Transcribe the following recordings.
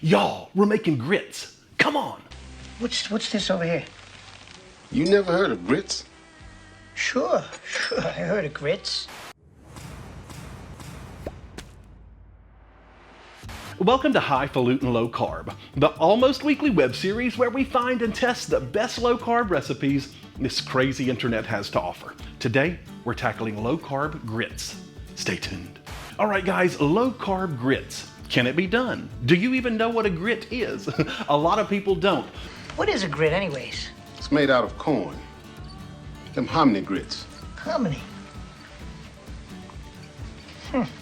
Y'all, we're making grits. Come on. What's this over here? You never heard of grits? Sure, I heard of grits. Welcome to Highfalutin Low Carb, the almost weekly web series where we find and test the best low carb recipes this crazy internet has to offer. Today, we're tackling low carb grits. Stay tuned. All right, guys, low carb grits. Can it be done? Do you even know what a grit is? A lot of people don't. What is a grit anyways? It's made out of corn. Them hominy grits. Hominy.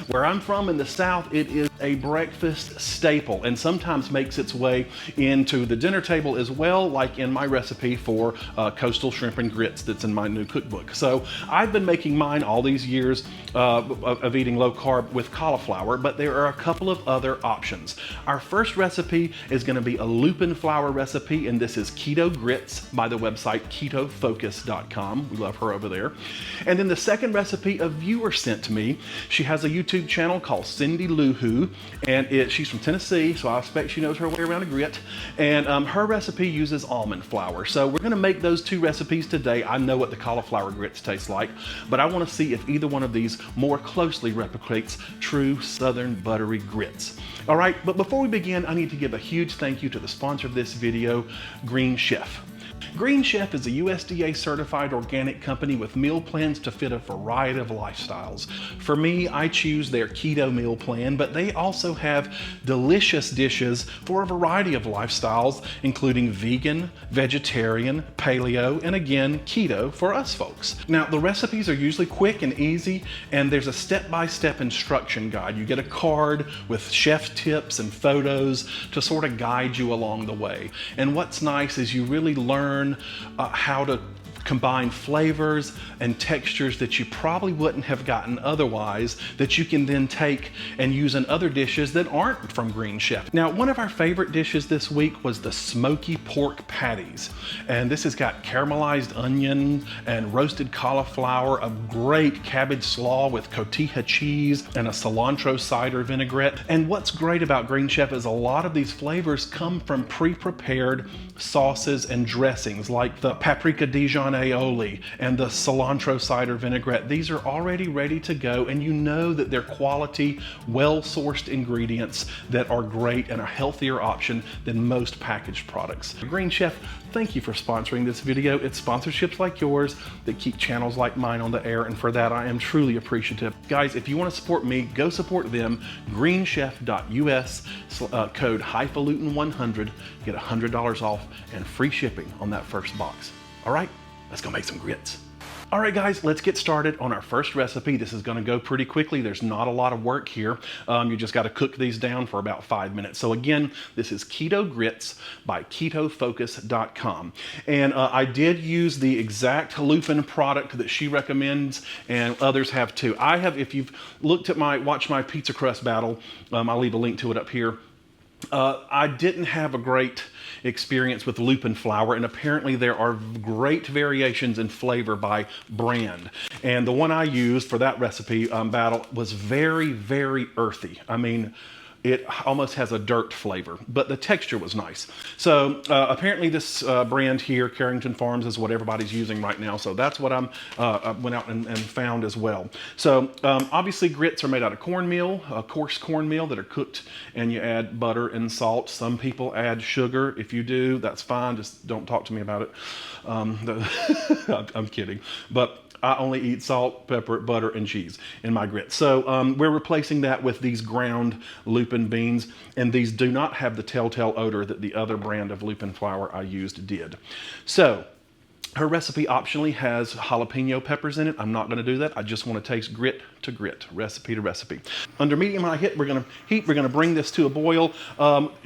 Where I'm from in the South, it is a breakfast staple and sometimes makes its way into the dinner table as well, like in my recipe for coastal shrimp and grits that's in my new cookbook. So I've been making mine all these years of eating low carb with cauliflower, but there are a couple of other options. Our first recipe is going to be a lupin flour recipe, and this is Keto Grits by the website ketofocus.com. We love her over there. And then the second recipe a viewer sent to me. She has a YouTube channel called Cindi LooHoo, and she's from Tennessee, so I expect she knows her way around a grit. And her recipe uses almond flour. So we're gonna make those two recipes today. I know what the cauliflower grits taste like, but I wanna see if either one of these more closely replicates true Southern buttery grits. All right, but before we begin, I need to give a huge thank you to the sponsor of this video, Green Chef. Green Chef is a USDA certified organic company with meal plans to fit a variety of lifestyles. For me, I choose their keto meal plan, but they also have delicious dishes for a variety of lifestyles, including vegan, vegetarian, paleo, and again, keto for us folks. Now, the recipes are usually quick and easy, and there's a step-by-step instruction guide. You get a card with chef tips and photos to sort of guide you along the way. And what's nice is you really learn how to combine flavors and textures that you probably wouldn't have gotten otherwise, that you can then take and use in other dishes that aren't from Green Chef. Now, one of our favorite dishes this week was the smoky pork patties. And this has got caramelized onion and roasted cauliflower, a great cabbage slaw with cotija cheese, and a cilantro cider vinaigrette. And what's great about Green Chef is a lot of these flavors come from pre-prepared sauces and dressings, like the paprika Dijon aioli and the cilantro cider vinaigrette. These are already ready to go, and you know that they're quality, well-sourced ingredients that are great and a healthier option than most packaged products. Green Chef, thank you for sponsoring this video. It's sponsorships like yours that keep channels like mine on the air, and for that I am truly appreciative. Guys, if you want to support me, go support them. greenchef.us, code Highfalutin100, get $100 off and free shipping on that first box. All right, let's go make some grits. All right, guys, let's get started on our first recipe. This is gonna go pretty quickly. There's not a lot of work here. You just gotta cook these down for about 5 minutes. So again, this is Keto Grits by ketofocus.com. And I did use the exact lupin product that she recommends, and others have too. I have, if you've watched my pizza crust battle, I'll leave a link to it up here. I didn't have a great experience with lupin flour, and apparently there are great variations in flavor by brand. And the one I used for that recipe battle was very, very earthy. I mean, it almost has a dirt flavor, but the texture was nice. So apparently this brand here, Carrington Farms, is what everybody's using right now. So that's what I went out and found as well. So obviously grits are made out of cornmeal, coarse cornmeal that are cooked, and you add butter and salt. Some people add sugar. If you do, that's fine. Just don't talk to me about it. I'm kidding. But I only eat salt, pepper, butter, and cheese in my grits. So we're replacing that with these ground lupin beans, and these do not have the telltale odor that the other brand of lupin flour I used did. So her recipe optionally has jalapeno peppers in it. I'm not gonna do that. I just wanna taste grit to grit, recipe to recipe. Under medium-high heat, we're gonna bring this to a boil.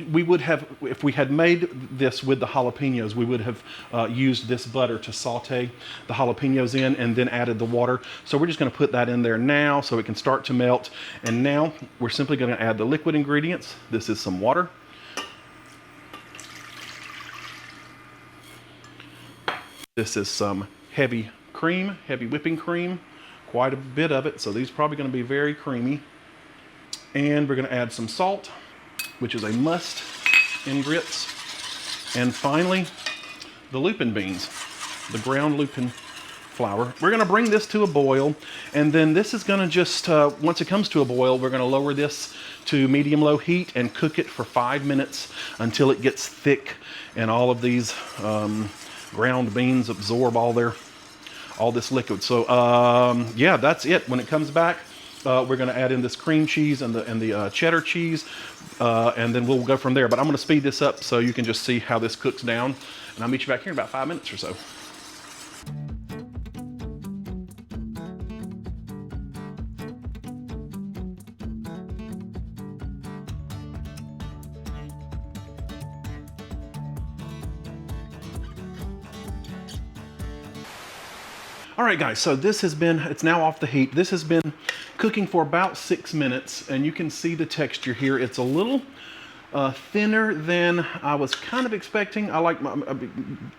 We would have, if we had made this with the jalapenos, we would have used this butter to saute the jalapenos in and then added the water. So we're just gonna put that in there now so it can start to melt. And now we're simply gonna add the liquid ingredients. This is some water. This is some heavy cream, heavy whipping cream, quite a bit of it. So these are probably gonna be very creamy. And we're gonna add some salt, which is a must. in grits. And finally, the lupin beans, the ground lupin flour. We're gonna bring this to a boil, and then this is gonna just, once it comes to a boil, we're gonna lower this to medium-low heat and cook it for 5 minutes until it gets thick and all of these ground beans absorb all this liquid. So yeah, that's it. When it comes back, we're gonna add in this cream cheese and the cheddar cheese, and then we'll go from there. But I'm gonna speed this up so you can just see how this cooks down, and I'll meet you back here in about 5 minutes or so. All right, guys, so this has been, it's now off the heat. This has been cooking for about 6 minutes, and you can see the texture here. It's a little thinner than I was kind of expecting. I like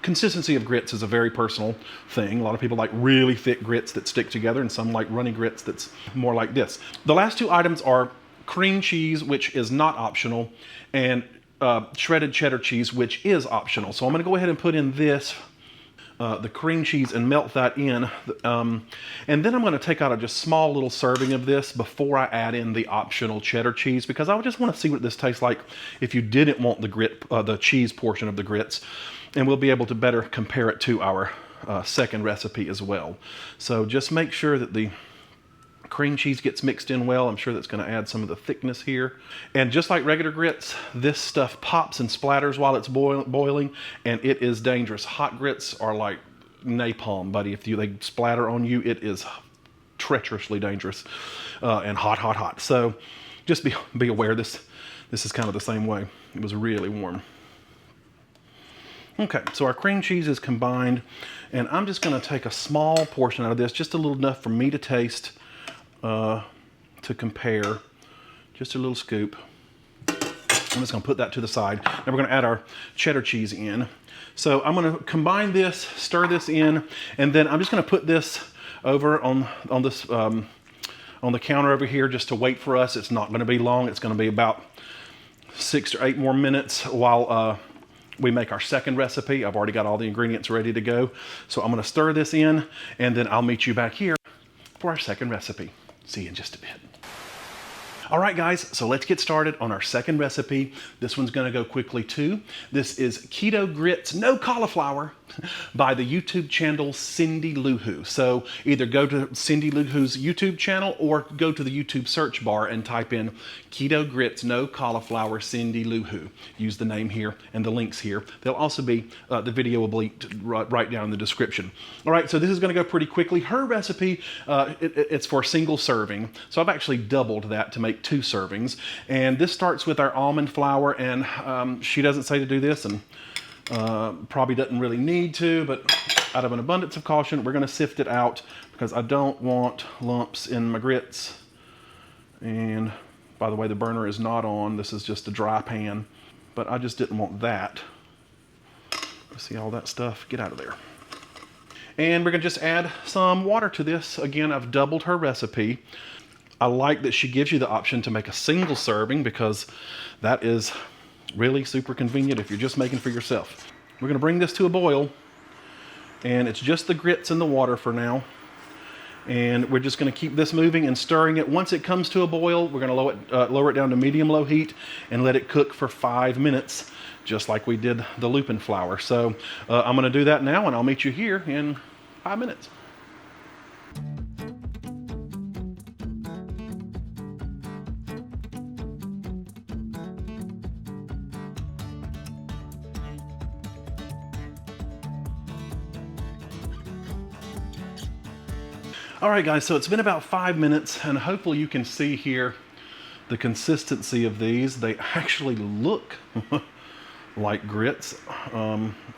consistency of grits is a very personal thing. A lot of people like really thick grits that stick together, and some like runny grits that's more like this. The last two items are cream cheese, which is not optional, and shredded cheddar cheese, which is optional. So I'm gonna go ahead and put in this, the cream cheese, and melt that in. And then I'm going to take out a just small little serving of this before I add in the optional cheddar cheese, because I just want to see what this tastes like if you didn't want the cheese portion of the grits, and we'll be able to better compare it to our second recipe as well. So just make sure that the cream cheese gets mixed in well. I'm sure that's going to add some of the thickness here. And just like regular grits, this stuff pops and splatters while it's boiling, and it is dangerous. Hot grits are like napalm, buddy. If they splatter on you, it is treacherously dangerous and hot. So just be aware. This is kind of the same way. It was really warm. Okay, so our cream cheese is combined, and I'm just going to take a small portion out of this, just a little enough for me to taste, to compare, just a little scoop. I'm just going to put that to the side. Now we're going to add our cheddar cheese in. So I'm going to combine this, stir this in, and then I'm just going to put this over on the counter over here just to wait for us. It's not going to be long. It's going to be about 6 or 8 more minutes while we make our second recipe. I've already got all the ingredients ready to go. So I'm going to stir this in, and then I'll meet you back here for our second recipe. See you in just a bit. All right, guys, so let's get started on our second recipe. This one's gonna go quickly too. This is Keto Grits, no cauliflower, by the YouTube channel Cindi LooHoo. So either go to Cindi LooHoo's YouTube channel or go to the YouTube search bar and type in Keto Grits, no cauliflower, Cindi LooHoo. Use the name here and the links here. They'll also be, the video will be right down in the description. All right, so this is gonna go pretty quickly. Her recipe, it's for a single serving. So I've actually doubled that to make 2 servings. And this starts with our almond flour, and she doesn't say to do this, and probably doesn't really need to, but out of an abundance of caution, we're gonna sift it out because I don't want lumps in my grits. And by the way, the burner is not on. This is just a dry pan, but I just didn't want that. See all that stuff? Get out of there. And we're gonna just add some water to this. Again, I've doubled her recipe. I like that she gives you the option to make a single serving, because that is really super convenient if you're just making for yourself. We're gonna bring this to a boil, and it's just the grits in the water for now. And we're just gonna keep this moving and stirring it. Once it comes to a boil, we're gonna lower it down to medium-low heat and let it cook for 5 minutes, just like we did the lupin flour. So I'm gonna do that now, and I'll meet you here in 5 minutes. All right, guys, so it's been about 5 minutes, and hopefully you can see here the consistency of these. They actually look like grits,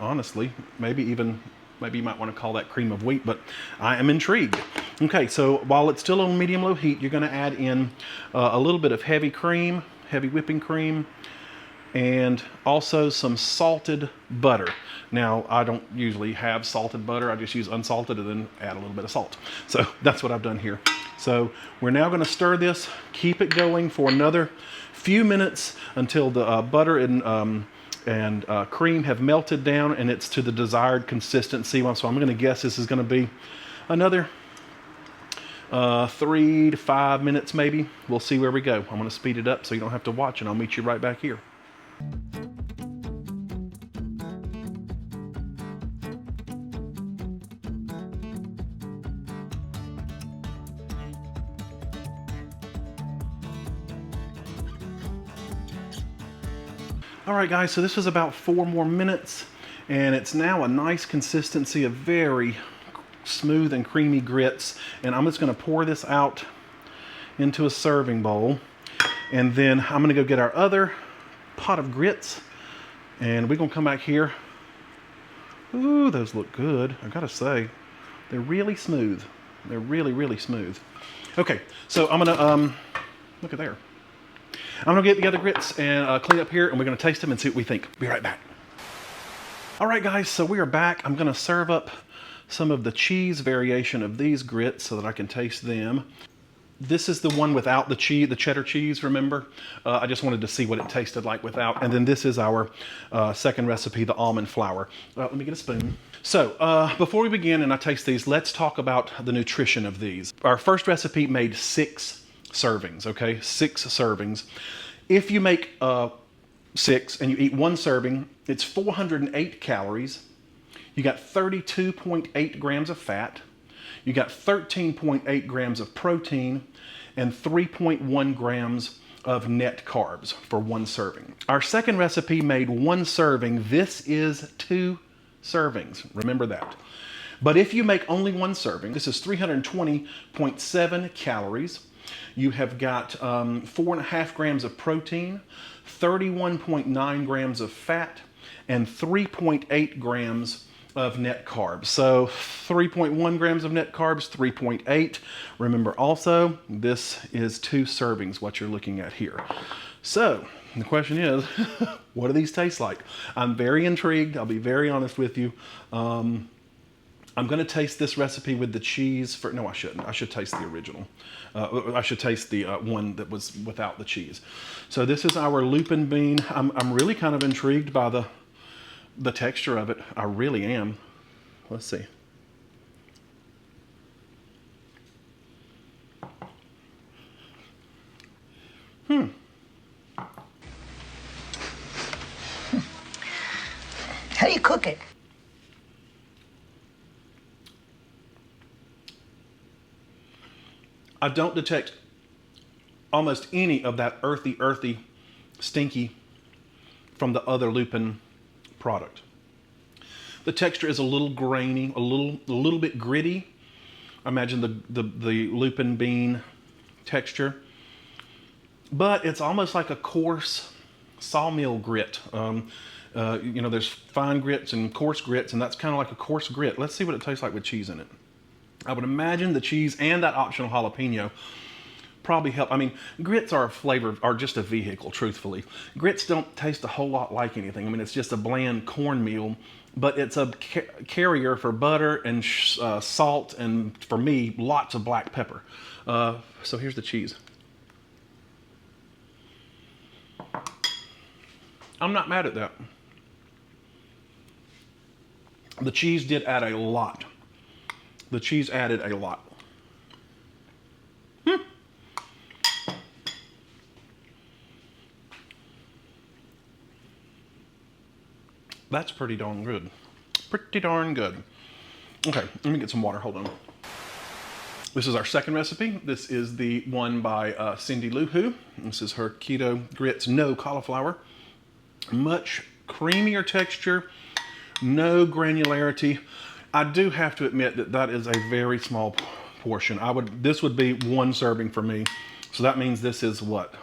honestly. Maybe you might want to call that cream of wheat, but I am intrigued. Okay, so while it's still on medium-low heat, you're gonna add in a little bit of heavy whipping cream, and also some salted butter. Now, I don't usually have salted butter. I just use unsalted and then add a little bit of salt. So that's what I've done here. So we're now gonna stir this, keep it going for another few minutes until the butter and and cream have melted down, and it's to the desired consistency. So I'm going to guess this is going to be another 3 to 5 minutes maybe. We'll see where we go. I'm going to speed it up so you don't have to watch, and I'll meet you right back here. All right, guys, so this was about 4 more minutes, and it's now a nice consistency of very smooth and creamy grits. And I'm just gonna pour this out into a serving bowl, and then I'm gonna go get our other pot of grits, and we're gonna come back here. Ooh, those look good, I gotta say. They're really smooth. They're really, really smooth. Okay, so I'm gonna, look at there. I'm gonna get the other grits and clean up here, and we're gonna taste them and see what we think. Be right back. All right, guys, so we are back. I'm gonna serve up some of the cheese variation of these grits so that I can taste them. This is the one without the cheese, the cheddar cheese, remember? I just wanted to see what it tasted like without. And then this is our second recipe, the almond flour. Let me get a spoon. So before we begin and I taste these, let's talk about the nutrition of these. Our first recipe made 6 servings, okay? 6 servings. If you make 6 and you eat 1 serving, it's 408 calories. You got 32.8 grams of fat. You got 13.8 grams of protein and 3.1 grams of net carbs for 1 serving. Our second recipe made 1 serving. This is 2 servings. Remember that. But if you make only 1 serving, this is 320.7 calories. You have got 4.5 grams of protein, 31.9 grams of fat, and 3.8 grams of net carbs. So 3.1 grams of net carbs, 3.8. Remember also, this is 2 servings, what you're looking at here. So the question is, what do these taste like? I'm very intrigued. I'll be very honest with you. I'm going to taste this recipe with the cheese. No, I shouldn't. I should taste the original. I should taste the one that was without the cheese. So this is our lupin bean. I'm really kind of intrigued by the texture of it. I really am. Let's see. How do you cook it? I don't detect almost any of that earthy, stinky from the other lupin product. The texture is a little grainy, a little bit gritty. I imagine the lupin bean texture, but it's almost like a coarse sawmill grit. You know, there's fine grits and coarse grits, and that's kind of like a coarse grit. Let's see what it tastes like with cheese in it. I would imagine the cheese and that optional jalapeno probably help. I mean, grits are a flavor, are just a vehicle, truthfully. Grits don't taste a whole lot like anything. I mean, it's just a bland cornmeal, but it's a carrier for butter and salt, and for me, lots of black pepper. So here's the cheese. I'm not mad at that. The cheese did add a lot. The cheese added a lot. That's pretty darn good. Pretty darn good. Okay, let me get some water, hold on. This is our second recipe. This is the one by Cindi LooHoo. This is her Keto Grits, no cauliflower. Much creamier texture, no granularity. I do have to admit that that is a very small portion. This would be 1 serving for me. So that means this is what?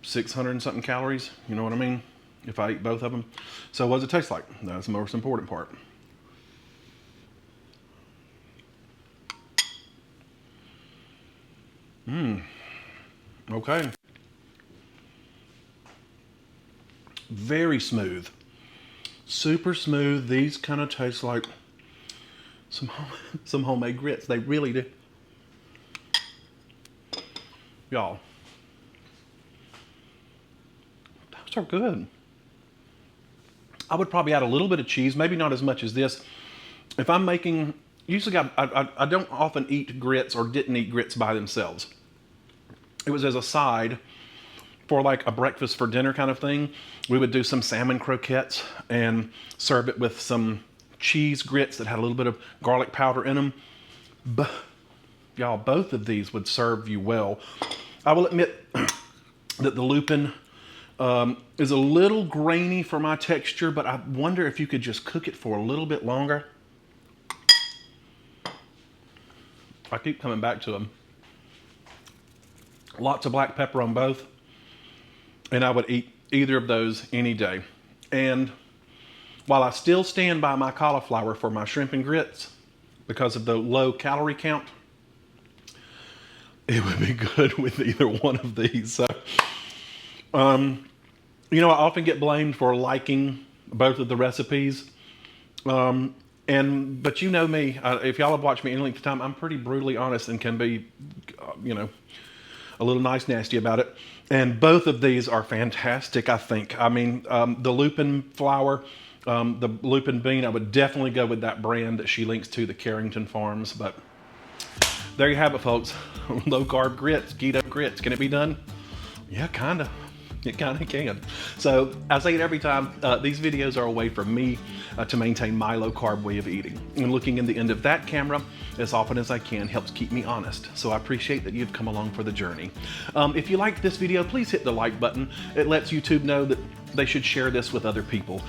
600 and something calories, you know what I mean? If I eat both of them. So what does it taste like? That's the most important part. Okay. Very smooth. Super smooth. These kind of taste like some homemade grits. They really do. Y'all, Those are good. I would probably add a little bit of cheese, maybe not as much as this. If I'm making, usually I don't often eat grits or didn't eat grits by themselves. It was as a side for like a breakfast for dinner kind of thing. We would do some salmon croquettes and serve it with some cheese grits that had a little bit of garlic powder in them. But y'all, both of these would serve you well. I will admit that the lupin is a little grainy for my texture, but I wonder if you could just cook it for a little bit longer. I keep coming back to them. Lots of black pepper on both, and I would eat either of those any day. And while I still stand by my cauliflower for my shrimp and grits because of the low calorie count, it would be good with either one of these. So, you know, I often get blamed for liking both of the recipes. But you know me, if y'all have watched me any length of time, I'm pretty brutally honest and can be, you know, a little nice nasty about it. And both of these are fantastic, I think. I mean, the lupin flour, the lupin bean, I would definitely go with that brand that she links to, the Carrington Farms. But there you have it, folks. Low carb grits, keto grits. Can it be done? Yeah, kind of. It kind of can. So I say it every time, these videos are a way for me to maintain my low carb way of eating. And looking in the end of that camera as often as I can helps keep me honest. So I appreciate that you've come along for the journey. If you liked this video, please hit the like button. It lets YouTube know that they should share this with other people.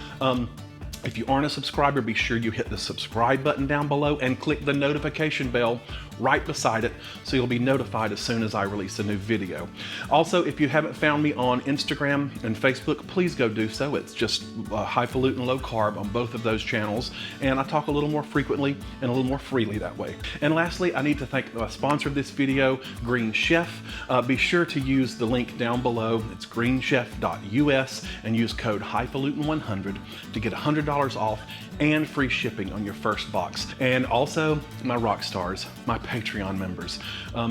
If you aren't a subscriber, be sure you hit the subscribe button down below and click the notification bell right beside it so you'll be notified as soon as I release a new video. Also, if you haven't found me on Instagram and Facebook, please go do so. It's just Highfalutin Low Carb on both of those channels, and I talk a little more frequently and a little more freely that way. And lastly, I need to thank the sponsor of this video, Green Chef. Be sure to use the link down below. It's greenchef.us and use code Highfalutin100 to get $100 off and free shipping on your first box. And also my rock stars, my Patreon members.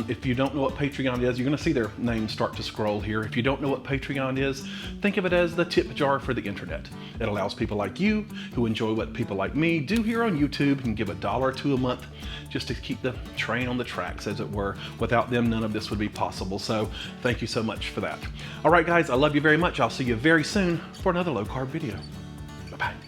If you don't know what Patreon is, you're gonna see their names start to scroll here. If you don't know what Patreon is, think of it as the tip jar for the internet. It allows people like you who enjoy what people like me do here on YouTube and give $1 or $2 a month just to keep the train on the tracks, as it were. Without them, none of this would be possible. So thank you so much for that. All right, guys, I love you very much. I'll see you very soon for another low carb video. Bye-bye.